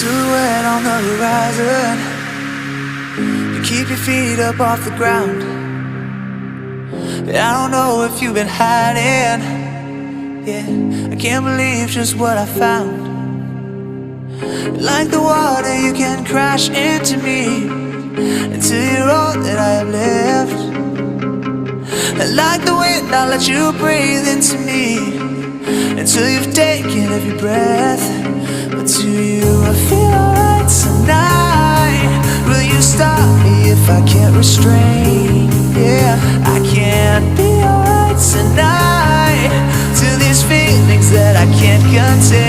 silhouette on the horizon. You keep your feet up off the ground. I don't know if you've been hiding. Yeah, I can't believe just what I found. Like the water, you can crash into me until you're all that I have left. And like the wind, I'll let you breathe into me until you've taken every breath. But do you feel alright tonight? Will you stop me if I can't restrain? Yeah, I can't be alright tonight. To these feelings that I can't contain.